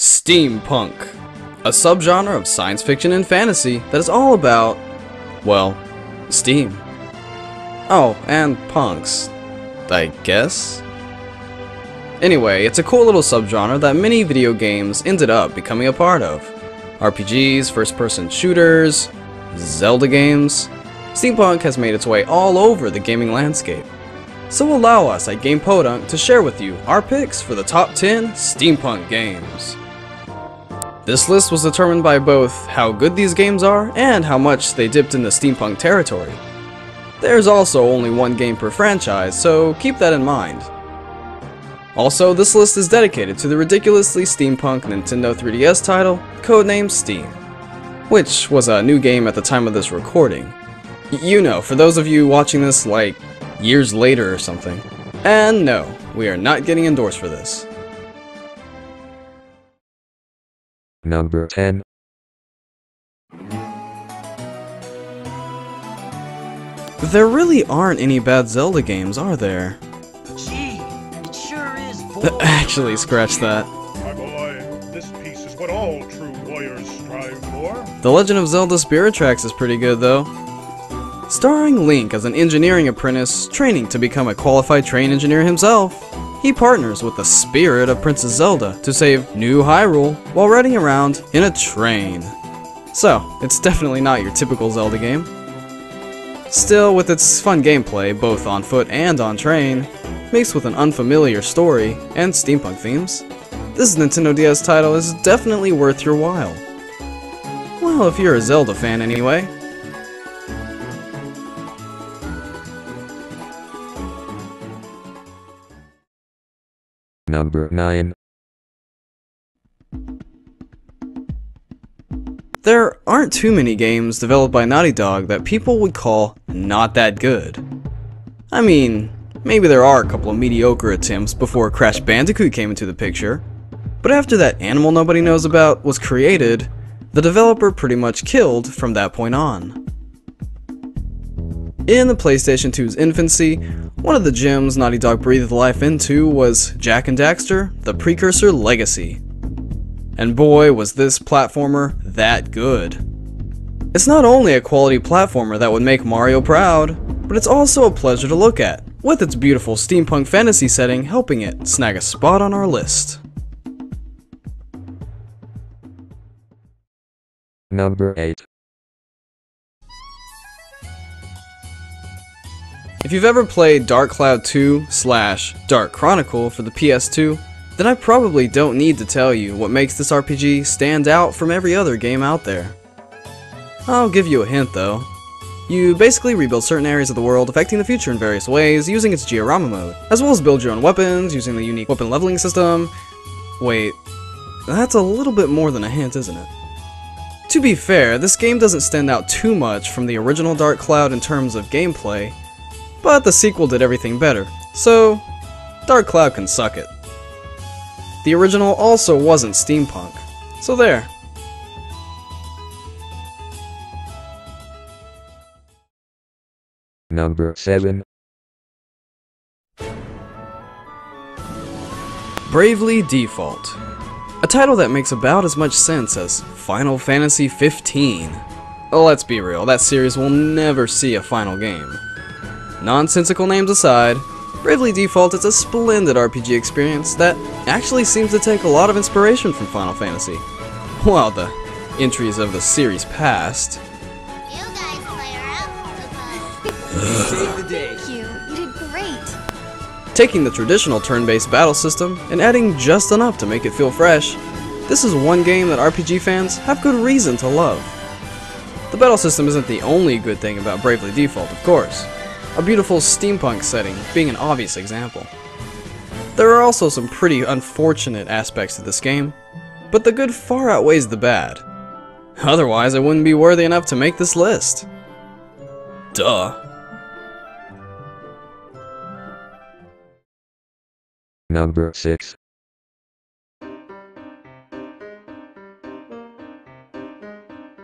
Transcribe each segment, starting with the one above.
Steampunk, a subgenre of science fiction and fantasy that is all about, well, steam. Oh, and punks, I guess? Anyway, it's a cool little subgenre that many video games ended up becoming a part of. RPGs, first-person shooters, Zelda games. Steampunk has made its way all over the gaming landscape. So allow us at Game Podunk to share with you our picks for the top 10 Steampunk games. This list was determined by both how good these games are and how much they dipped into steampunk territory. There's also only one game per franchise, so keep that in mind. Also, this list is dedicated to the ridiculously steampunk Nintendo 3DS title, codenamed Steam, which was a new game at the time of this recording. You know, for those of you watching this like years later or something. And no, we are not getting endorsed for this. Number 10. There really aren't any bad Zelda games, are there? Gee, it sure is. Actually, scratch that. I'm alive. This piece is what all true warriors strive for. The Legend of Zelda Spirit Tracks is pretty good though. Starring Link as an engineering apprentice training to become a qualified train engineer himself, he partners with the spirit of Princess Zelda to save New Hyrule while riding around in a train. So, it's definitely not your typical Zelda game. Still, with its fun gameplay, both on foot and on train, mixed with an unfamiliar story and steampunk themes, this Nintendo DS title is definitely worth your while. Well, if you're a Zelda fan anyway. Number 9. There aren't too many games developed by Naughty Dog that people would call not that good. I mean, maybe there are a couple of mediocre attempts before Crash Bandicoot came into the picture, but after that animal nobody knows about was created, the developer pretty much killed from that point on. In the PlayStation 2's infancy, one of the gems Naughty Dog breathed life into was Jak and Daxter, the precursor Legacy. And boy, was this platformer that good. It's not only a quality platformer that would make Mario proud, but it's also a pleasure to look at, with its beautiful steampunk fantasy setting helping it snag a spot on our list. Number 8. If you've ever played Dark Cloud 2/Dark Chronicle for the PS2, then I probably don't need to tell you what makes this RPG stand out from every other game out there. I'll give you a hint though. You basically rebuild certain areas of the world affecting the future in various ways using its diorama mode, as well as build your own weapons using the unique weapon leveling system. Wait, that's a little bit more than a hint, isn't it? To be fair, this game doesn't stand out too much from the original Dark Cloud in terms of gameplay, but the sequel did everything better, so Dark Cloud can suck it. The original also wasn't steampunk, so there. Number 7. Bravely Default, a title that makes about as much sense as Final Fantasy 15. Let's be real, that series will never see a final game. Nonsensical names aside, Bravely Default is a splendid RPG experience that actually seems to take a lot of inspiration from Final Fantasy, while the entries of the series past. You guys play around. Save the day. Thank you. You did great. Taking the traditional turn-based battle system and adding just enough to make it feel fresh, this is one game that RPG fans have good reason to love. The battle system isn't the only good thing about Bravely Default, of course. A beautiful steampunk setting being an obvious example. There are also some pretty unfortunate aspects to this game, but the good far outweighs the bad. Otherwise, it wouldn't be worthy enough to make this list. Duh. Number 6.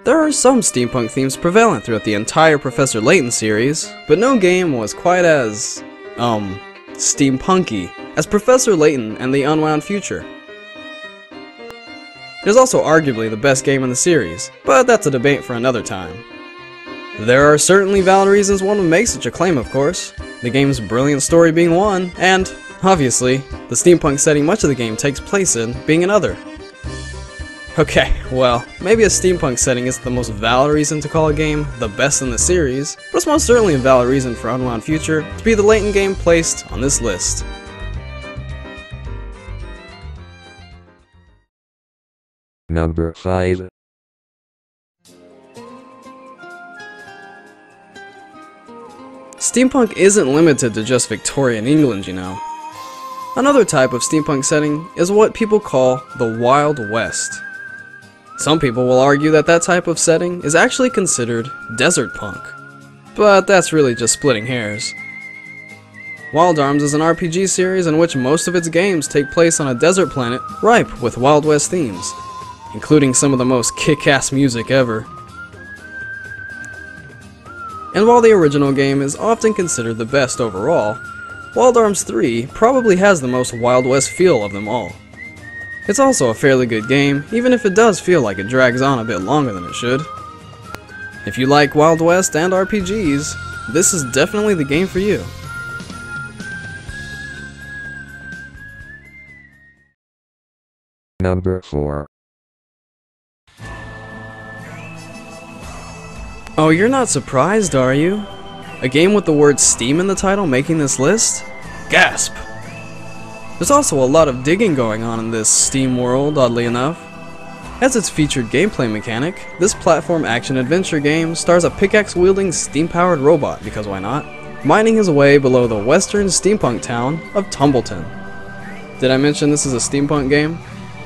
There are some steampunk themes prevalent throughout the entire Professor Layton series, but no game was quite as, steampunky as Professor Layton and the Unwound future. It is also arguably the best game in the series, but that's a debate for another time. There are certainly valid reasons one would make such a claim, of course, the game's brilliant story being one, and, obviously, the steampunk setting much of the game takes place in being another. Okay, well, maybe a steampunk setting isn't the most valid reason to call a game the best in the series, but it's most certainly a valid reason for Unwound Future to be the Layton game placed on this list. Number 5. Steampunk isn't limited to just Victorian England, you know. Another type of steampunk setting is what people call the Wild West. Some people will argue that that type of setting is actually considered desert punk, but that's really just splitting hairs. Wild Arms is an RPG series in which most of its games take place on a desert planet ripe with Wild West themes, including some of the most kick-ass music ever. And while the original game is often considered the best overall, Wild Arms 3 probably has the most Wild West feel of them all. It's also a fairly good game, even if it does feel like it drags on a bit longer than it should. If you like Wild West and RPGs, this is definitely the game for you. Number 4. Oh, you're not surprised, are you? A game with the word Steam in the title making this list? Gasp! There's also a lot of digging going on in this Steam world, oddly enough. As its featured gameplay mechanic, this platform action-adventure game stars a pickaxe-wielding steam-powered robot, because why not, mining his way below the western steampunk town of Tumbleton. Did I mention this is a steampunk game?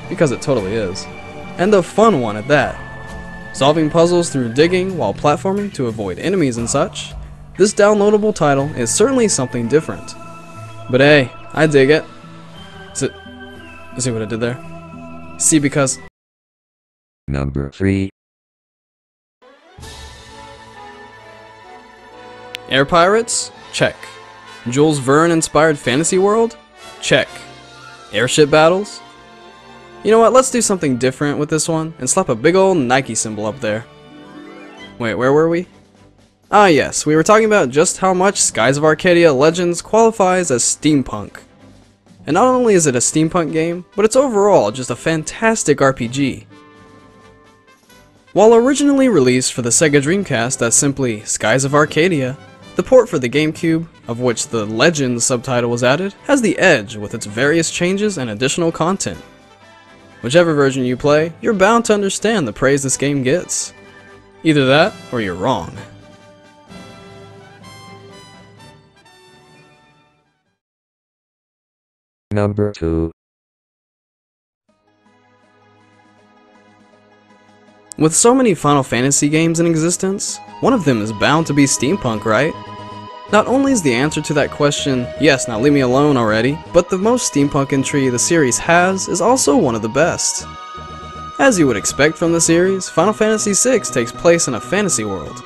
Because it totally is. And a fun one at that. Solving puzzles through digging while platforming to avoid enemies and such, this downloadable title is certainly something different. But hey, I dig it. See what I did there? See, because... Number 3. Air Pirates? Check. Jules Verne-inspired fantasy world? Check. Airship battles? You know what, let's do something different with this one, and slap a big old Nike symbol up there. Wait, where were we? Ah yes, we were talking about just how much Skies of Arcadia Legends qualifies as steampunk. And not only is it a steampunk game, but it's overall just a fantastic RPG. While originally released for the Sega Dreamcast as simply Skies of Arcadia, the port for the GameCube, of which the Legends subtitle was added, has the edge with its various changes and additional content. Whichever version you play, you're bound to understand the praise this game gets. Either that, or you're wrong. Number 2. With so many Final Fantasy games in existence, one of them is bound to be steampunk, right? Not only is the answer to that question, yes, now leave me alone already, but the most steampunk entry the series has is also one of the best. As you would expect from the series, Final Fantasy VI takes place in a fantasy world.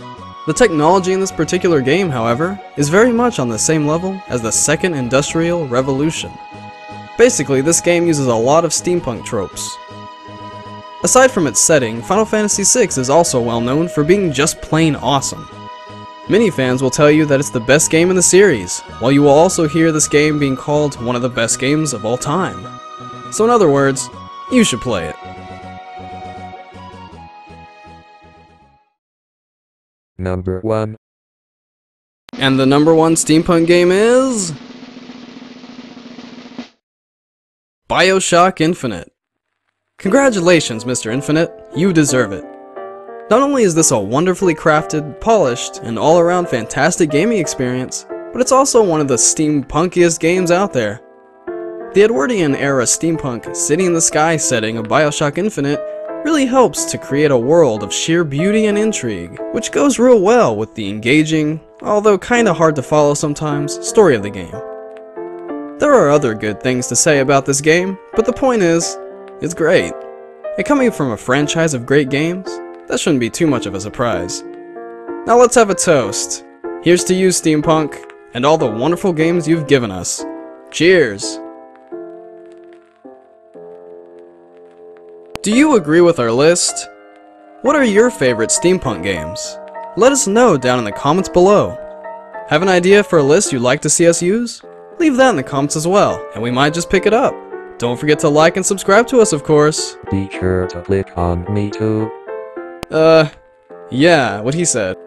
The technology in this particular game, however, is very much on the same level as the Second Industrial Revolution. Basically, this game uses a lot of steampunk tropes. Aside from its setting, Final Fantasy VI is also well known for being just plain awesome. Many fans will tell you that it's the best game in the series, while you will also hear this game being called one of the best games of all time. So in other words, you should play it. Number 1. And the number one steampunk game is... BioShock Infinite. Congratulations, Mr. Infinite, you deserve it. Not only is this a wonderfully crafted, polished, and all-around fantastic gaming experience, but it's also one of the steampunkiest games out there. The Edwardian-era steampunk City in the Sky setting of BioShock Infinite really helps to create a world of sheer beauty and intrigue, which goes real well with the engaging, although kinda hard to follow sometimes, story of the game. There are other good things to say about this game, but the point is, it's great. And coming from a franchise of great games, that shouldn't be too much of a surprise. Now let's have a toast. Here's to you, Steampunk, and all the wonderful games you've given us. Cheers! Do you agree with our list? What are your favorite steampunk games? Let us know down in the comments below. Have an idea for a list you'd like to see us use? Leave that in the comments as well, and we might just pick it up. Don't forget to like and subscribe to us, of course. Be sure to click on me too. Yeah, what he said.